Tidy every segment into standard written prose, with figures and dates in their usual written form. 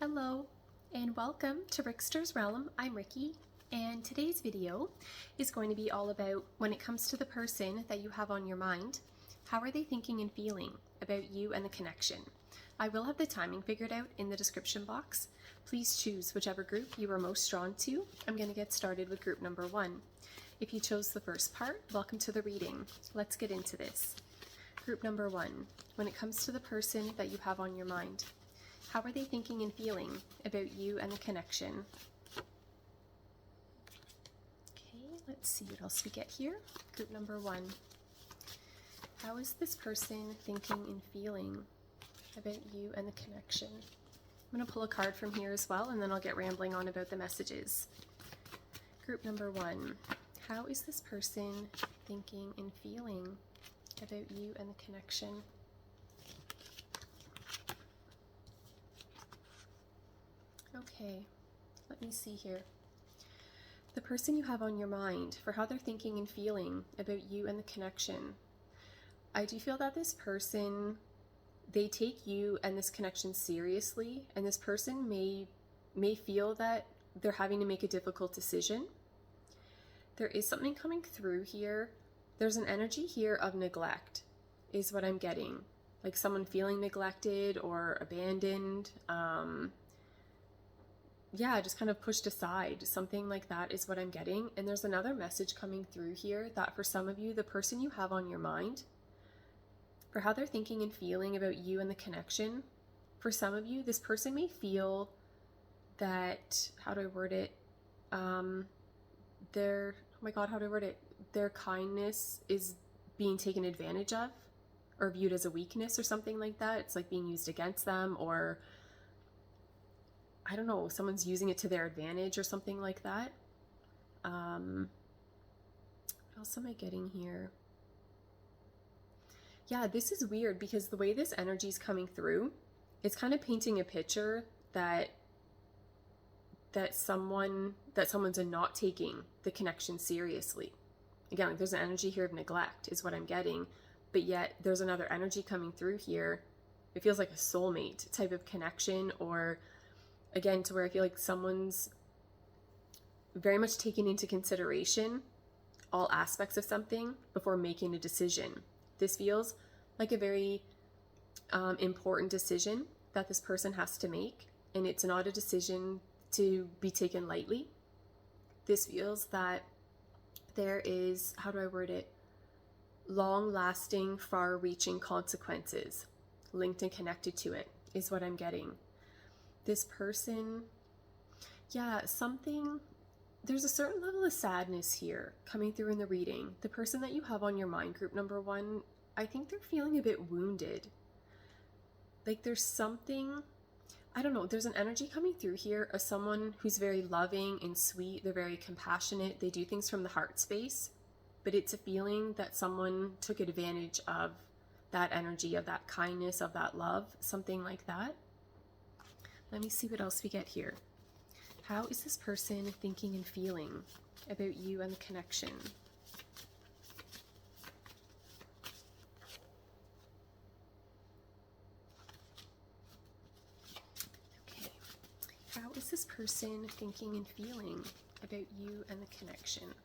Hello and welcome to Rickster's Realm. I'm Ricky, and today's video is going to be all about when it comes to the person that you have on your mind, how are they thinking and feeling about you and the connection? I will have the timing figured out in the description box. Please choose whichever group you are most drawn to. I'm going to get started with group number 1. If you chose the first part, welcome to the reading. Let's get into this. Group number 1, when it comes to the person that you have on your mind, how are they thinking and feeling about you and the connection? Okay, let's see what else we get here. Group number 1. How is this person thinking and feeling about you and the connection? I'm going to pull a card from here as well, and then I'll get rambling on about the messages. Group number 1. How is this person thinking and feeling about you and the connection? Okay, let me see here. The person you have on your mind, for how they're thinking and feeling about you and the connection. I do feel that this person, they take you and this connection seriously, and this person may feel that they're having to make a difficult decision. There is something coming through here. There's an energy here of neglect, is what I'm getting. Like someone feeling neglected or abandoned. Yeah, just kind of pushed aside. Something like that is what I'm getting. And there's another message coming through here that for some of you, the person you have on your mind, for how they're thinking and feeling about you and the connection, for some of you, this person may feel that, how do I word it? Their kindness is being taken advantage of or viewed as a weakness or something like that. It's like being used against them, or I don't know, someone's using it to their advantage or something like that. What else am I getting here? Yeah, this is weird because the way this energy is coming through, it's kind of painting a picture that someone's not taking the connection seriously. Again, like there's an energy here of neglect is what I'm getting, but yet there's another energy coming through here. It feels like a soulmate type of connection, or again, to where I feel like someone's very much taking into consideration all aspects of something before making a decision. This feels like a very important decision that this person has to make, and it's not a decision to be taken lightly. This feels that there is, how do I word it, long-lasting, far-reaching consequences linked and connected to it, is what I'm getting. This person, yeah, there's a certain level of sadness here coming through in the reading. The person that you have on your mind, group number 1, I think they're feeling a bit wounded. Like there's something, I don't know, there's an energy coming through here of someone who's very loving and sweet. They're very compassionate. They do things from the heart space, but it's a feeling that someone took advantage of that energy, of that kindness, of that love, something like that. Let me see what else we get here. How is this person thinking and feeling about you and the connection? Okay. How is this person thinking and feeling about you and the connection?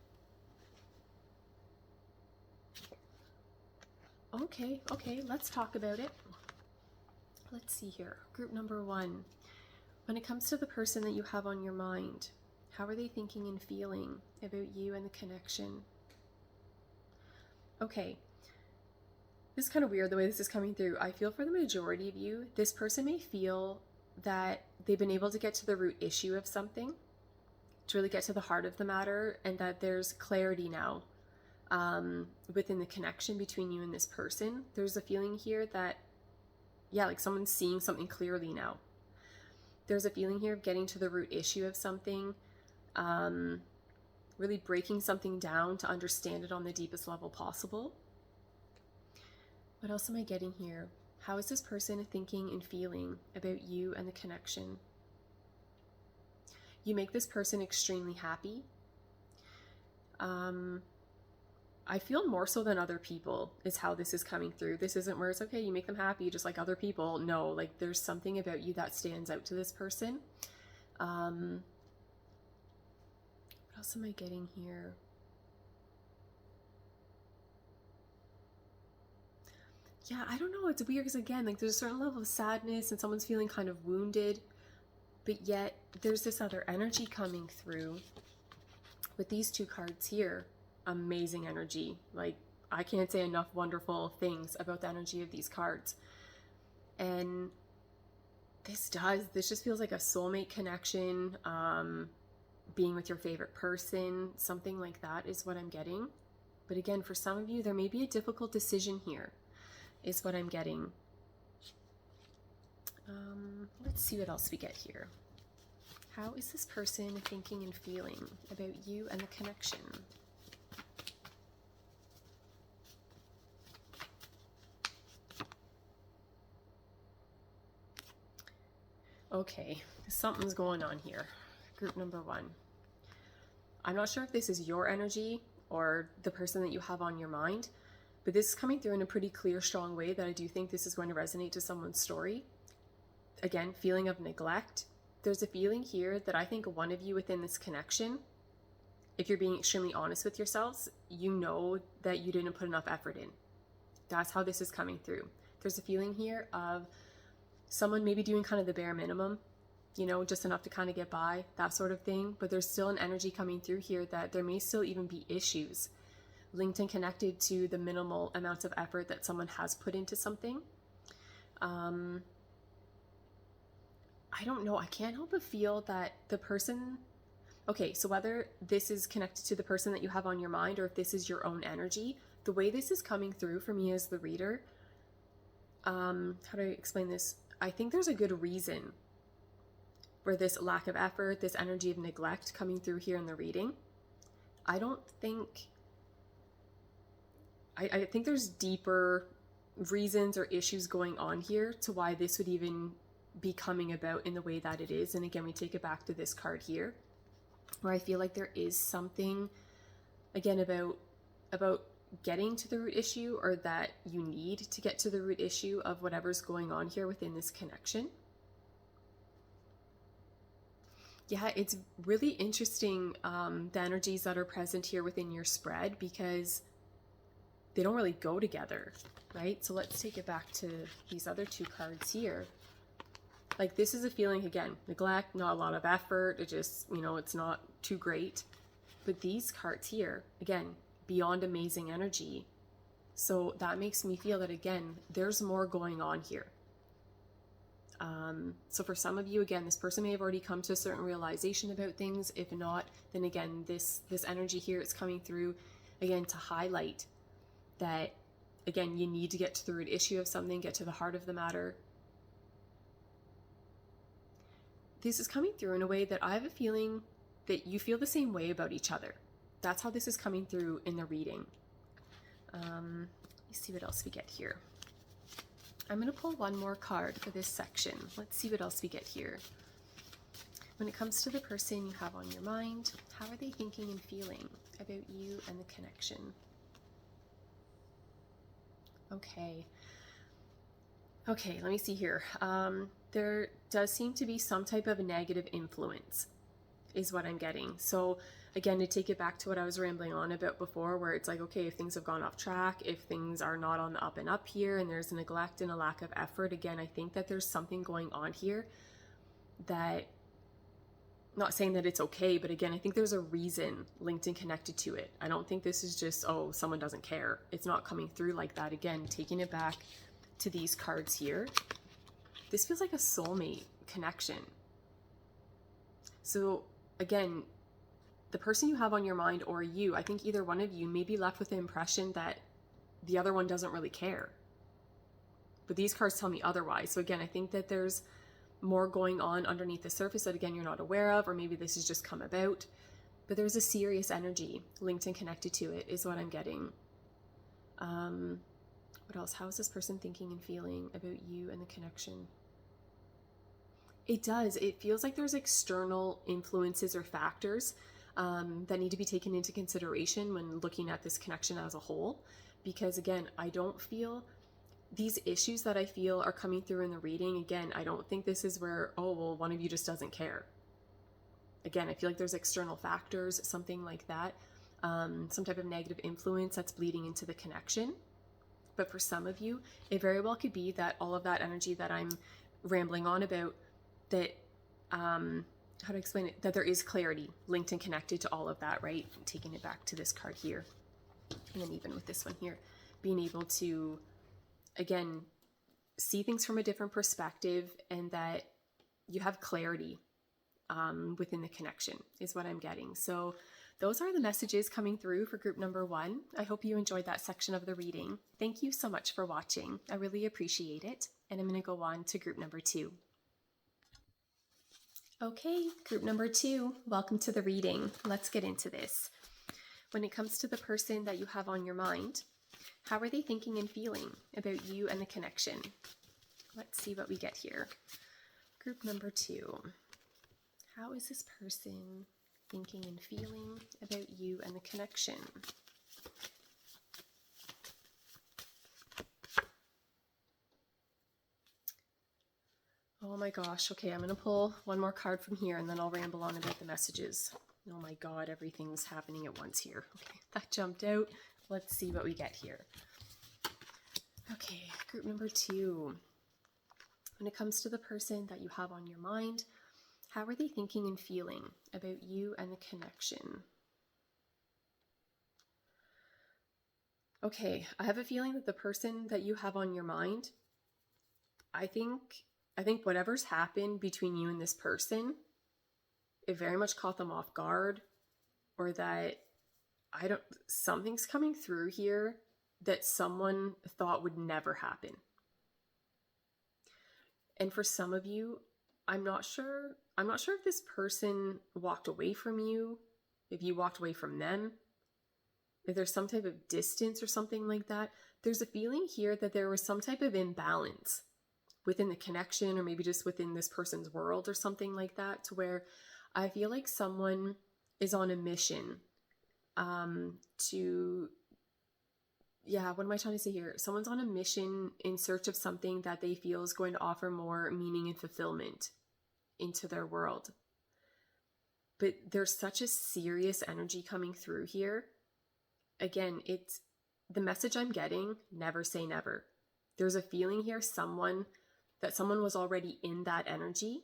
Okay, let's talk about it. Let's see here. Group number 1. When it comes to the person that you have on your mind, how are they thinking and feeling about you and the connection? Okay, this is kind of weird the way this is coming through. I feel for the majority of you, this person may feel that they've been able to get to the root issue of something, to really get to the heart of the matter, and that there's clarity now within the connection between you and this person. There's a feeling here that, yeah, like someone's seeing something clearly now. There's a feeling here of getting to the root issue of something, really breaking something down to understand it on the deepest level possible. What else am I getting here? How is this person thinking and feeling about you and the connection? You make this person extremely happy. I feel more so than other people is how this is coming through. This isn't where it's okay, you make them happy just like other people. No, like there's something about you that stands out to this person. What else am I getting here? Yeah, I don't know. It's weird because, again, like there's a certain level of sadness and someone's feeling kind of wounded, but yet there's this other energy coming through with these two cards here. Amazing energy. Like, I can't say enough wonderful things about the energy of these cards. And this just feels like a soulmate connection, being with your favorite person, something like that is what I'm getting. But again, for some of you, there may be a difficult decision here, is what I'm getting. Let's see what else we get here. How is this person thinking and feeling about you and the connection? Okay, something's going on here. Group number one. I'm not sure if this is your energy or the person that you have on your mind, but this is coming through in a pretty clear, strong way that I do think this is going to resonate to someone's story. Again, feeling of neglect. There's a feeling here that I think one of you within this connection, if you're being extremely honest with yourselves, you know that you didn't put enough effort in. That's how this is coming through. There's a feeling here of someone maybe doing kind of the bare minimum, you know, just enough to kind of get by, that sort of thing. But there's still an energy coming through here that there may still even be issues linked and connected to the minimal amounts of effort that someone has put into something. I don't know. I can't help but feel that the person, okay, so whether this is connected to the person that you have on your mind or if this is your own energy, the way this is coming through for me as the reader, how do I explain this? I think there's a good reason for this lack of effort, this energy of neglect coming through here in the reading. I think there's deeper reasons or issues going on here to why this would even be coming about in the way that it is. And again, we take it back to this card here, where I feel like there is something, again, about getting to the root issue, or that you need to get to the root issue of whatever's going on here within this connection. Yeah, it's really interesting, the energies that are present here within your spread, because they don't really go together, right? So let's take it back to these other two cards here. Like, this is a feeling, again, neglect, not a lot of effort. It just, you know, it's not too great. But these cards here, again, beyond amazing energy. So that makes me feel that, again, there's more going on here. So for some of you, again, this person may have already come to a certain realization about things. If not, then again, this energy here is coming through, again, to highlight that, again, you need to get to the root issue of something, get to the heart of the matter. This is coming through in a way that I have a feeling that you feel the same way about each other. That's how this is coming through in the reading. Let me see what else we get here. I'm going to pull one more card for this section. Let's see what else we get here. When it comes to the person you have on your mind, how are they thinking and feeling about you and the connection? Okay, let me see here. There does seem to be some type of negative influence, is what I'm getting. So again, to take it back to what I was rambling on about before, where it's like, okay, if things have gone off track, if things are not on the up and up here, and there's a neglect and a lack of effort, again, I think that there's something going on here that, not saying that it's okay, but again, I think there's a reason linked and connected to it. I don't think this is just, oh, someone doesn't care. It's not coming through like that. Again, taking it back to these cards here, this feels like a soulmate connection. So again, the person you have on your mind, or you, I think either one of you may be left with the impression that the other one doesn't really care. But these cards tell me otherwise. So again, I think that there's more going on underneath the surface that, again, you're not aware of, or maybe this has just come about. But there's a serious energy linked and connected to it, is what I'm getting. What else? How is this person thinking and feeling about you and the connection? It does. It feels like there's external influences or factors that need to be taken into consideration when looking at this connection as a whole. Because again, I don't feel these issues that I feel are coming through in the reading. Again, I don't think this is where, oh, well, one of you just doesn't care. Again, I feel like there's external factors, something like that, some type of negative influence that's bleeding into the connection. But for some of you, it very well could be that all of that energy that I'm rambling on about, that, how to explain it, that there is clarity linked and connected to all of that, right? I'm taking it back to this card here. And then even with this one here, being able to, again, see things from a different perspective, and that you have clarity within the connection is what I'm getting. So those are the messages coming through for group number 1. I hope you enjoyed that section of the reading. Thank you so much for watching. I really appreciate it. And I'm going to go on to group number 2. Okay, group number 2, welcome to the reading. Let's get into this. When it comes to the person that you have on your mind, how are they thinking and feeling about you and the connection? Let's see what we get here. Group number 2. How is this person thinking and feeling about you and the connection? Oh my gosh. Okay, I'm going to pull one more card from here and then I'll ramble on about the messages. Oh my God, everything's happening at once here. Okay, that jumped out. Let's see what we get here. Okay, group number 2. When it comes to the person that you have on your mind, how are they thinking and feeling about you and the connection? Okay, I have a feeling that the person that you have on your mind, I think whatever's happened between you and this person, it very much caught them off guard, or that something's coming through here that someone thought would never happen. And for some of you, I'm not sure if this person walked away from you, if you walked away from them, if there's some type of distance or something like that. There's a feeling here that there was some type of imbalance within the connection, or maybe just within this person's world or something like that, to where I feel like someone is on a mission what am I trying to say here? Someone's on a mission in search of something that they feel is going to offer more meaning and fulfillment into their world. But there's such a serious energy coming through here. Again, it's the message I'm getting, never say never. There's a feeling here someone was already in that energy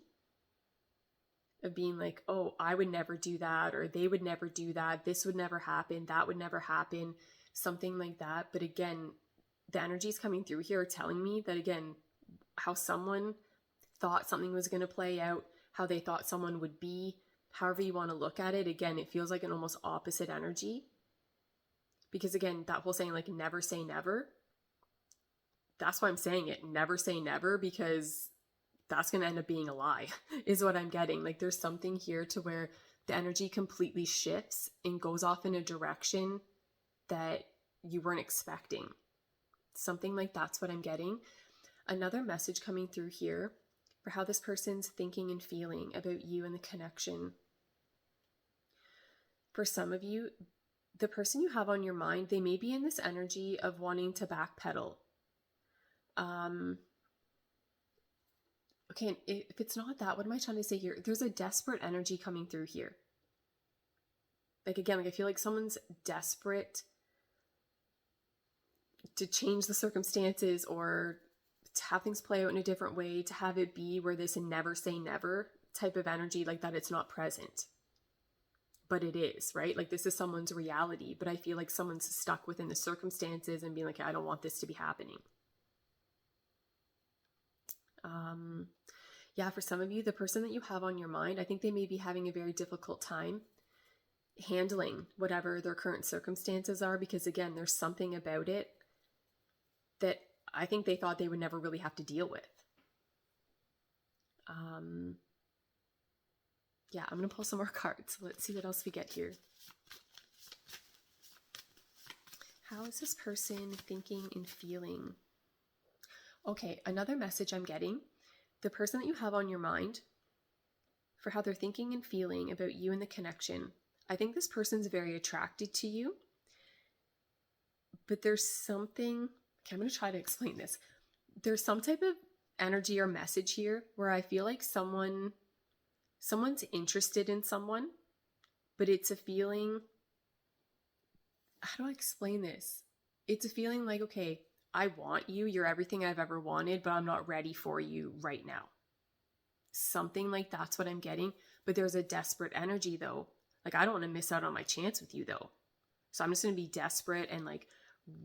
of being like, oh, I would never do that, or they would never do that, this would never happen, that would never happen, something like that. But again, the energies coming through here are telling me that, again, how someone thought something was going to play out, how they thought someone would be, however you want to look at it. Again, it feels like an almost opposite energy. Because again, that whole saying, like, never say never, that's why I'm saying it, never say never, because that's going to end up being a lie, is what I'm getting. Like, there's something here to where the energy completely shifts and goes off in a direction that you weren't expecting. Something like that's what I'm getting. Another message coming through here for how this person's thinking and feeling about you and the connection. For some of you, the person you have on your mind, they may be in this energy of wanting to backpedal. Okay, if it's not that, what am I trying to say here? There's a desperate energy coming through here. Like, again, like I feel like someone's desperate to change the circumstances, or to have things play out in a different way, to have it be where this never say never type of energy, like that it's not present. But it is, right? Like, this is someone's reality, but I feel like someone's stuck within the circumstances and being like, I don't want this to be happening. For some of you, the person that you have on your mind, I think they may be having a very difficult time handling whatever their current circumstances are, because again, there's something about it that I think they thought they would never really have to deal with. I'm going to pull some more cards. Let's see what else we get here. How is this person thinking and feeling? Okay, another message I'm getting. The person that you have on your mind, for how they're thinking and feeling about you and the connection, I think this person's very attracted to you, but there's something, okay, I'm going to try to explain this. There's some type of energy or message here where I feel like someone's interested in someone, but it's a feeling, how do I explain this? It's a feeling like, okay, I want you, you're everything I've ever wanted, but I'm not ready for you right now. Something like that's what I'm getting, but there's a desperate energy though. Like, I don't want to miss out on my chance with you though. So I'm just going to be desperate and like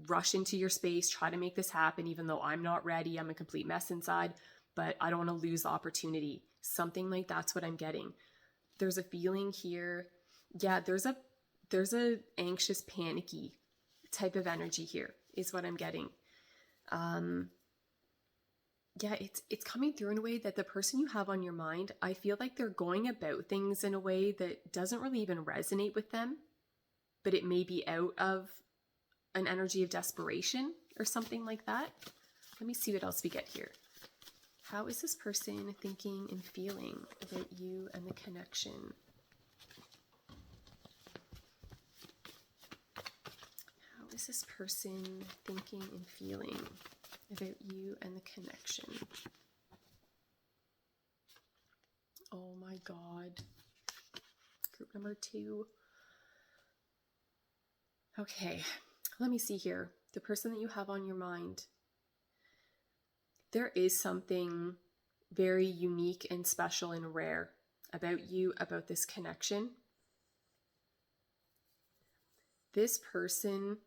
rush into your space, try to make this happen, even though I'm not ready. I'm a complete mess inside, but I don't want to lose the opportunity. Something like that's what I'm getting. There's a feeling here. Yeah, there's a anxious, panicky type of energy here is what I'm getting. Yeah, it's coming through in a way that the person you have on your mind, I feel like they're going about things in a way that doesn't really even resonate with them, but it may be out of an energy of desperation or something like that. Let me see what else we get here. How is this person thinking and feeling about you and the connection? How is this person thinking and feeling about you and the connection? Oh my God. Group number 2. Okay, let me see here. The person that you have on your mind, there is something very unique and special and rare about you, about this connection. This person,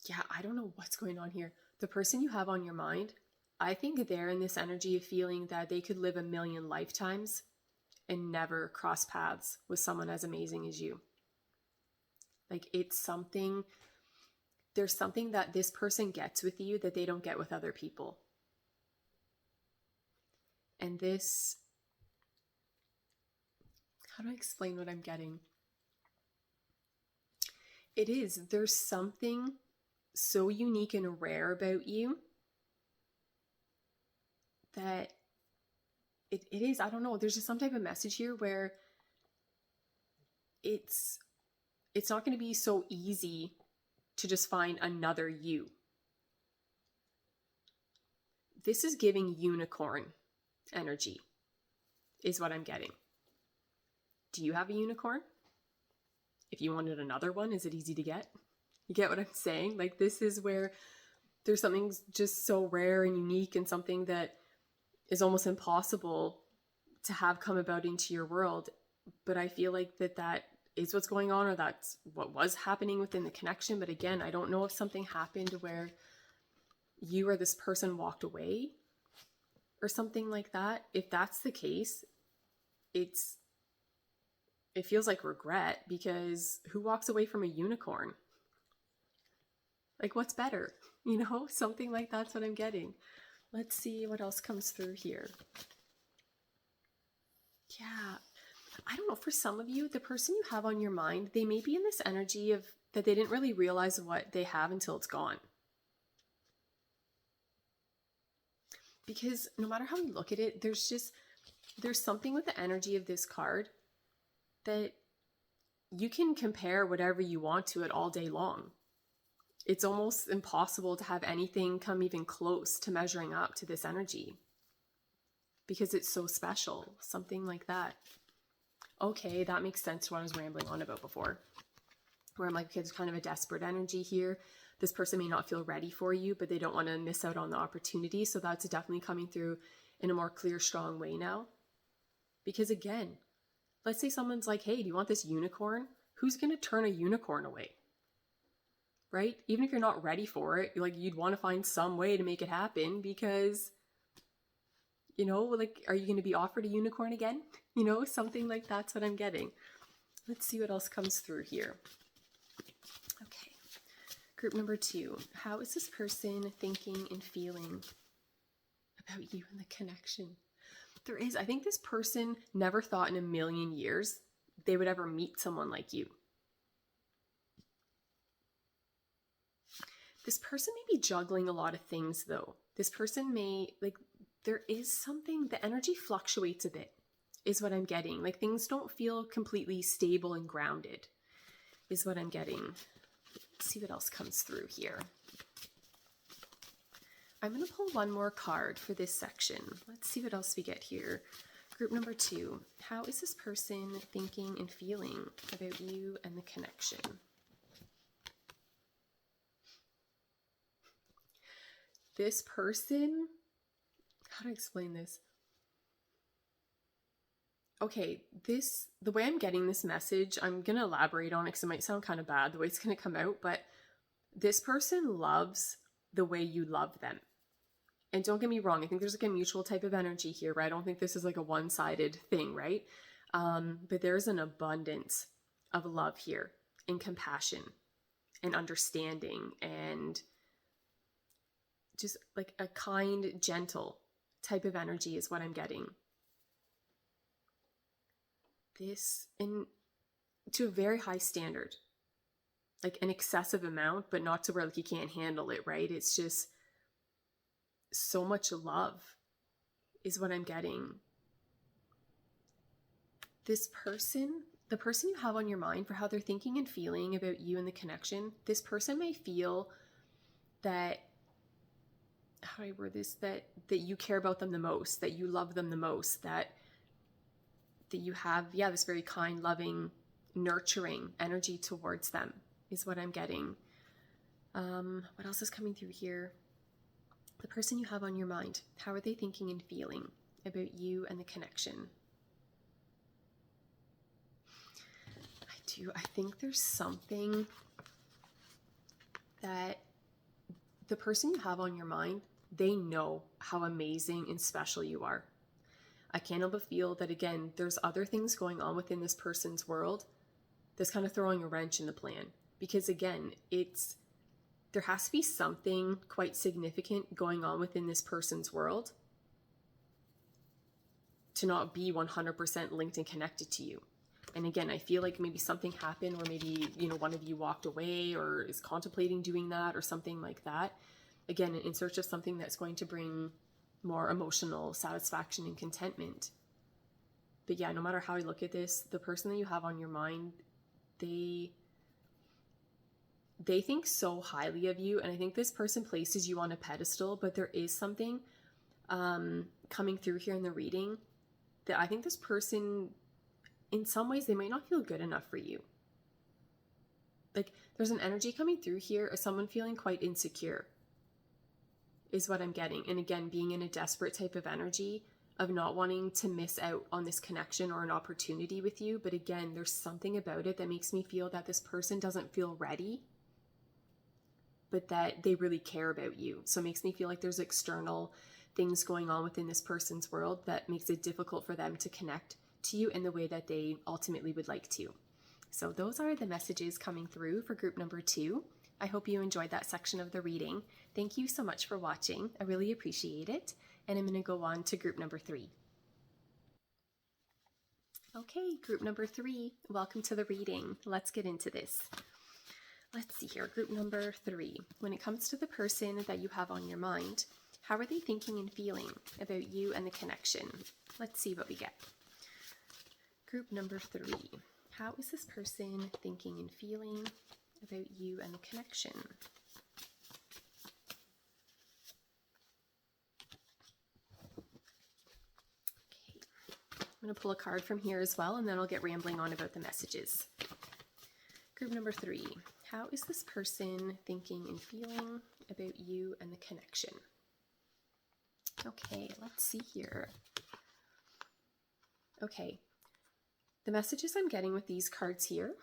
yeah, I don't know what's going on here. The person you have on your mind, I think they're in this energy of feeling that they could live a million lifetimes and never cross paths with someone as amazing as you. Like, it's something, there's something that this person gets with you that they don't get with other people. And this, how do I explain what I'm getting? There's something so unique and rare about you that it is, I don't know, there's just some type of message here where it's not going to be so easy to just find another you. This is giving unicorn energy, is what I'm getting. Do you have a unicorn? If you wanted another one, is it easy to get? You get what I'm saying? Like, this is where there's something just so rare and unique and something that is almost impossible to have come about into your world. But I feel like that is what's going on, or that's what was happening within the connection. But again, I don't know if something happened where you or this person walked away or something like that. If that's the case, it feels like regret, because who walks away from a unicorn? Like, what's better? You know, something like that's what I'm getting. Let's see what else comes through here. Yeah, I don't know. For some of you, the person you have on your mind, they may be in this energy of that they didn't really realize what they have until it's gone. Because no matter how you look at it, there's something with the energy of this card that you can compare whatever you want to it all day long. It's almost impossible to have anything come even close to measuring up to this energy because it's so special, something like that. Okay, that makes sense to what I was rambling on about before, where I'm like, okay, there's kind of a desperate energy here. This person may not feel ready for you, but they don't want to miss out on the opportunity. So that's definitely coming through in a more clear, strong way now. Because again, let's say someone's like, hey, do you want this unicorn? Who's going to turn a unicorn away? Right? Even if you're not ready for it, you'd want to find some way to make it happen, because, you know, like, are you going to be offered a unicorn again? You know, something like that's what I'm getting. Let's see what else comes through here. Okay. Group number 2. How is this person thinking and feeling about you and the connection? I think this person never thought in a million years they would ever meet someone like you. This person may be juggling a lot of things though. This person there is something, the energy fluctuates a bit, is what I'm getting. Like, things don't feel completely stable and grounded. is what I'm getting. Let's see what else comes through here. I'm going to pull one more card for this section. Let's see what else we get here. Group number 2. How is this person thinking and feeling about you and the connection? This person, how do I explain this? Okay, the way I'm getting this message, I'm going to elaborate on it because it might sound kind of bad the way it's going to come out, but this person loves the way you love them. And don't get me wrong, I think there's like a mutual type of energy here, right? I don't think this is like a one-sided thing, right? But there's an abundance of love here and compassion and understanding and just like a kind, gentle type of energy is what I'm getting. This to a very high standard, like an excessive amount, but not to where like you can't handle it, right? It's just so much love is what I'm getting. This person, the person you have on your mind for how they're thinking and feeling about you and the connection, this person may feel that, how do I word this, that you care about them the most, that you love them the most, that you have, this very kind, loving, nurturing energy towards them is what I'm getting. What else is coming through here? The person you have on your mind, how are they thinking and feeling about you and the connection? I think there's something that the person you have on your mind, they know how amazing and special you are. I can't help but feel that, again, there's other things going on within this person's world that's kind of throwing a wrench in the plan. Because again, there has to be something quite significant going on within this person's world to not be 100% linked and connected to you. And again, I feel like maybe something happened where maybe, one of you walked away or is contemplating doing that or something like that. Again, in search of something that's going to bring more emotional satisfaction and contentment. But yeah, no matter how I look at this, the person that you have on your mind, they think so highly of you. And I think this person places you on a pedestal, but there is something coming through here in the reading that I think this person, in some ways, they might not feel good enough for you. Like there's an energy coming through here of someone feeling quite insecure is what I'm getting. And again, being in a desperate type of energy of not wanting to miss out on this connection or an opportunity with you. But again, there's something about it that makes me feel that this person doesn't feel ready, but that they really care about you. So it makes me feel like there's external things going on within this person's world that makes it difficult for them to connect to you in the way that they ultimately would like to. So those are the messages coming through for group number 2. I hope you enjoyed that section of the reading. Thank you so much for watching. I really appreciate it. And I'm going to go on to group number 3. Okay, group number 3, welcome to the reading. Let's get into this. Let's see here, group number 3. When it comes to the person that you have on your mind, how are they thinking and feeling about you and the connection? Let's see what we get. Group number 3. How is this person thinking and feeling about you and the connection? Okay, I'm going to pull a card from here as well, and then I'll get rambling on about the messages. Group number 3. How is this person thinking and feeling about you and the connection? Okay, let's see here. Okay, the messages I'm getting with these cards here,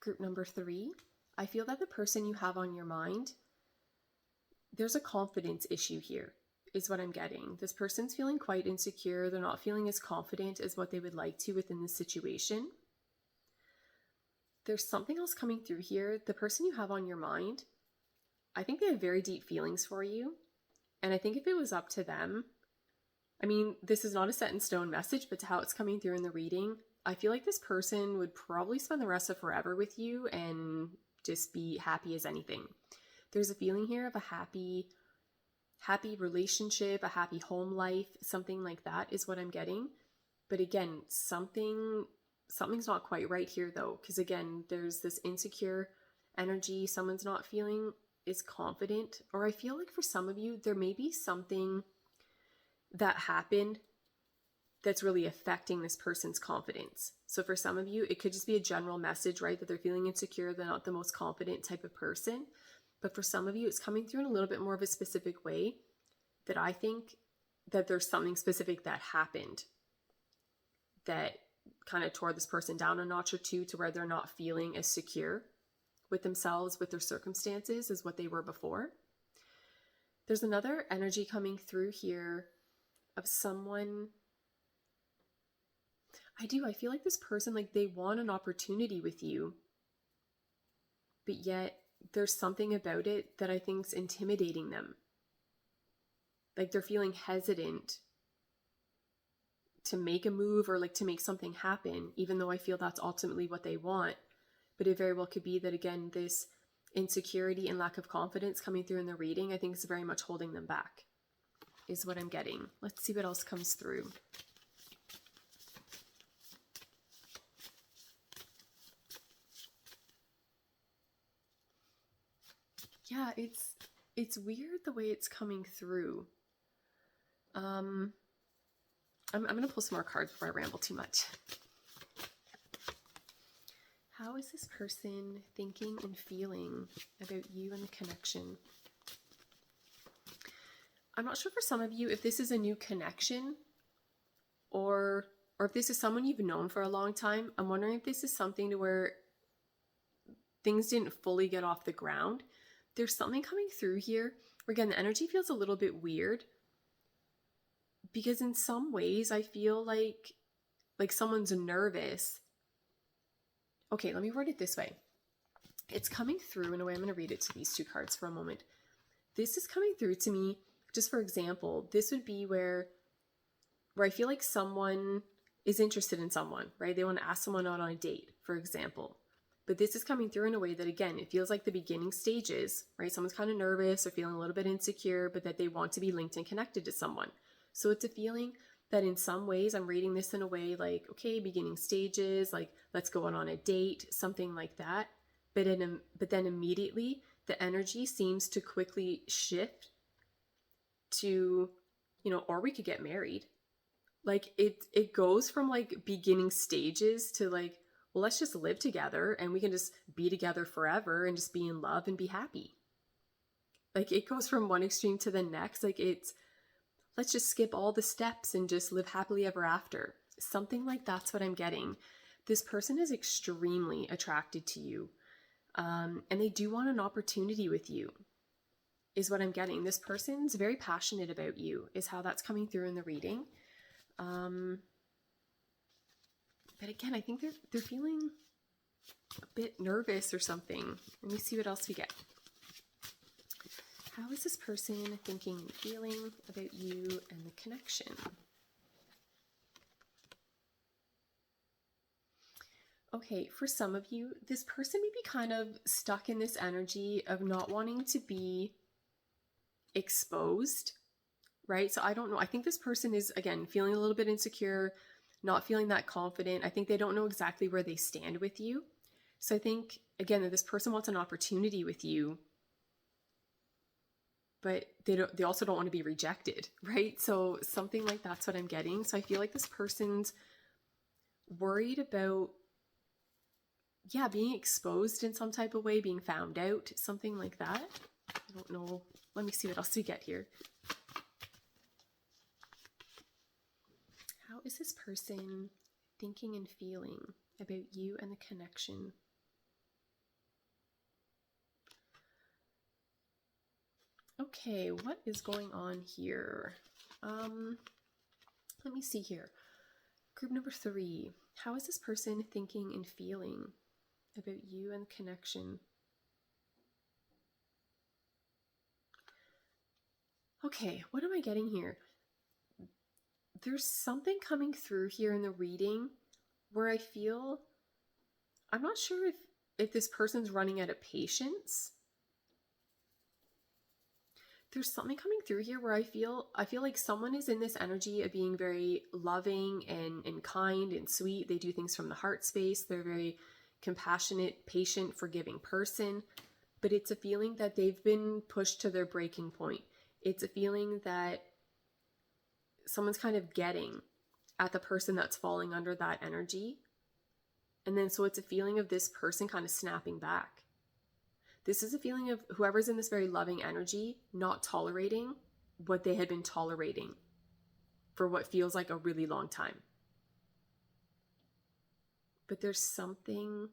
group number 3, I feel that the person you have on your mind, there's a confidence issue here, is what I'm getting. This person's feeling quite insecure. They're not feeling as confident as what they would like to within this situation. There's something else coming through here. The person you have on your mind, I think they have very deep feelings for you. And I think if it was up to them, I mean, this is not a set in stone message, but to how it's coming through in the reading, I feel like this person would probably spend the rest of forever with you and just be happy as anything. There's a feeling here of a happy relationship, a happy home life, something like that is what I'm getting. But again, something something's not quite right here though, because again, there's this insecure energy. Someone's not feeling is confident, or I feel like for some of you, there may be something that happened that's really affecting this person's confidence. So for some of you, it could just be a general message, right? That they're feeling insecure. They're not the most confident type of person. But for some of you, it's coming through in a little bit more of a specific way that I think that there's something specific that happened that kind of tore this person down a notch or two to where they're not feeling as secure with themselves, with their circumstances as what they were before. There's another energy coming through here of someone. I feel like this person, like they want an opportunity with you, but yet there's something about it that I think is intimidating them. Like they're feeling hesitant to make a move or like to make something happen, even though I feel that's ultimately what they want. But it very well could be that, again, this insecurity and lack of confidence coming through in the reading, I think is very much holding them back, is what I'm getting. Let's see what else comes through. Yeah, it's weird the way it's coming through. I'm going to pull some more cards before I ramble too much. How is this person thinking and feeling about you and the connection? I'm not sure for some of you if this is a new connection or if this is someone you've known for a long time. I'm wondering if this is something to where things didn't fully get off the ground. There's something coming through here where, again, the energy feels a little bit weird because in some ways I feel like someone's nervous. Okay, let me word it this way. It's coming through in a way. I'm going to read it to these two cards for a moment. This is coming through to me, just for example, this would be where I feel like someone is interested in someone, right? They want to ask someone out on a date, for example. But this is coming through in a way that, again, it feels like the beginning stages, right? Someone's kind of nervous or feeling a little bit insecure, but that they want to be linked and connected to someone. So it's a feeling that in some ways I'm reading this in a way like, okay, beginning stages, like let's go on a date, something like that. But then immediately the energy seems to quickly shift to, or we could get married. Like it goes from like beginning stages to like, well, let's just live together and we can just be together forever and just be in love and be happy. Like it goes from one extreme to the next. Like let's just skip all the steps and just live happily ever after. Something like that's what I'm getting. This person is extremely attracted to you. And they do want an opportunity with you, is what I'm getting. This person's very passionate about you, is how that's coming through in the reading. But again, I think they're feeling a bit nervous or something. Let me see what else we get. How is this person thinking and feeling about you and the connection? Okay, for some of you, this person may be kind of stuck in this energy of not wanting to be exposed, right? So I don't know. I think this person is, again, feeling a little bit insecure, not feeling that confident. I think they don't know exactly where they stand with you. So I think, again, that this person wants an opportunity with you, but they also don't want to be rejected, right? So something like that's what I'm getting. So I feel like this person's worried about, being exposed in some type of way, being found out, something like that. I don't know. Let me see what else we get here. How is this person thinking and feeling about you and the connection? Okay, what is going on here? Let me see here. Group number 3. How is this person thinking and feeling about you and the connection? Okay, what am I getting here? There's something coming through here in the reading where I feel, I'm not sure if this person's running out of patience, there's something coming through here where I feel like someone is in this energy of being very loving and kind and sweet. They do things from the heart space. They're a very compassionate, patient, forgiving person. But it's a feeling that they've been pushed to their breaking point. It's a feeling that someone's kind of getting at the person that's falling under that energy. And then so it's a feeling of this person kind of snapping back. This is a feeling of whoever's in this very loving energy not tolerating what they had been tolerating for what feels like a really long time. But there's something,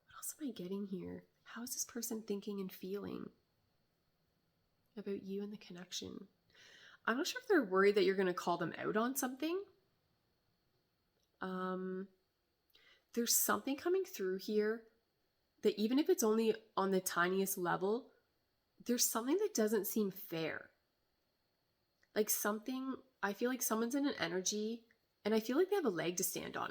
what else am I getting here? How is this person thinking and feeling about you and the connection? I'm not sure if they're worried that you're going to call them out on something. There's something coming through here that even if it's only on the tiniest level, there's something that doesn't seem fair. Like something, I feel like someone's in an energy and I feel like they have a leg to stand on.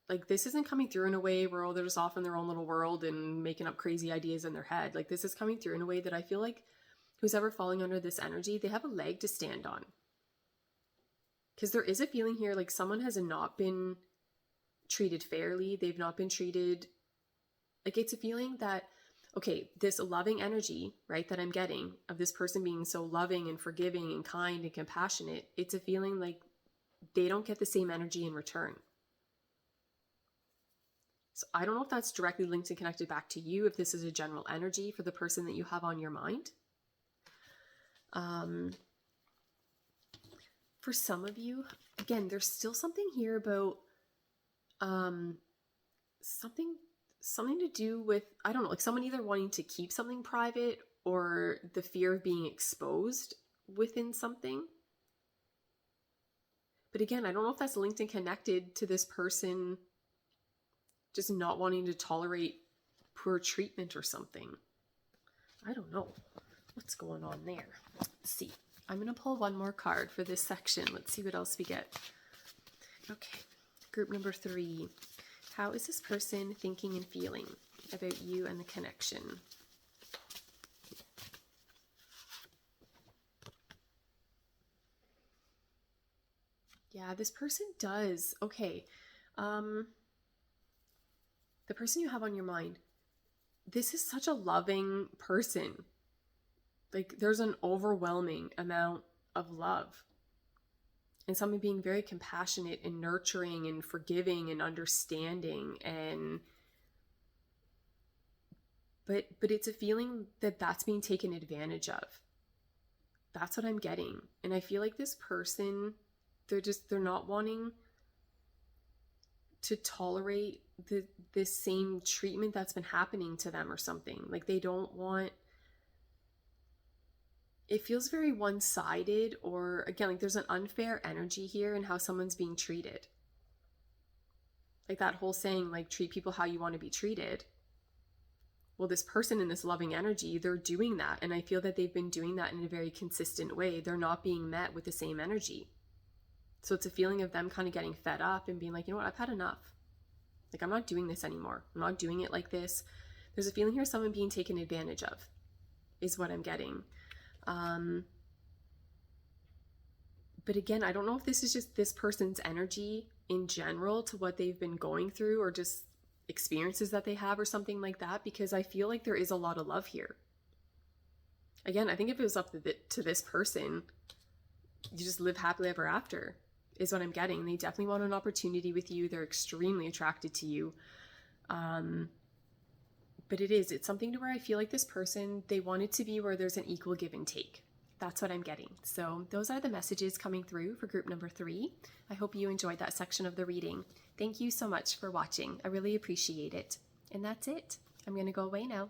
Like this isn't coming through in a way where, oh, they're just off in their own little world and making up crazy ideas in their head. Like this is coming through in a way that I feel like who's ever falling under this energy, they have a leg to stand on. Because there is a feeling here like someone has not been treated fairly. They've not been treated, like it's a feeling that, okay, this loving energy, right, that I'm getting of this person being so loving and forgiving and kind and compassionate, it's a feeling like they don't get the same energy in return. So I don't know if that's directly linked and connected back to you, if this is a general energy for the person that you have on your mind. For some of you, again, there's still something here about something to do with, I don't know, like someone either wanting to keep something private or the fear of being exposed within something. But again, I don't know if that's linked and connected to this person just not wanting to tolerate poor treatment or something. I don't know what's going on there. Let's see. I'm going to pull one more card for this section. Let's see what else we get. Okay, group number 3. How is this person thinking and feeling about you and the connection? Yeah, this person does. Okay. The person you have on your mind, this is such a loving person. Like there's an overwhelming amount of love. And someone being very compassionate and nurturing and forgiving and understanding, and but it's a feeling that that's being taken advantage of. That's what I'm getting. And I feel like this person, they're not wanting to tolerate this same treatment that's been happening to them or something. Like they don't want, it feels very one-sided, or again, like there's an unfair energy here in how someone's being treated. Like that whole saying, like treat people how you want to be treated. Well, this person in this loving energy, they're doing that. And I feel that they've been doing that in a very consistent way. They're not being met with the same energy. So it's a feeling of them kind of getting fed up and being like, you know what, I've had enough. Like I'm not doing this anymore. I'm not doing it like this. There's a feeling here of someone being taken advantage of is what I'm getting. But again, I don't know if this is just this person's energy in general to what they've been going through or just experiences that they have or something like that, because I feel like there is a lot of love here. Again, I think if it was up to this person, you just live happily ever after is what I'm getting. They definitely want an opportunity with you. They're extremely attracted to you. But it's something to where I feel like this person, they want it to be where there's an equal give and take. That's what I'm getting. So those are the messages coming through for group number 3. I hope you enjoyed that section of the reading. Thank you so much for watching. I really appreciate it. And that's it. I'm going to go away now.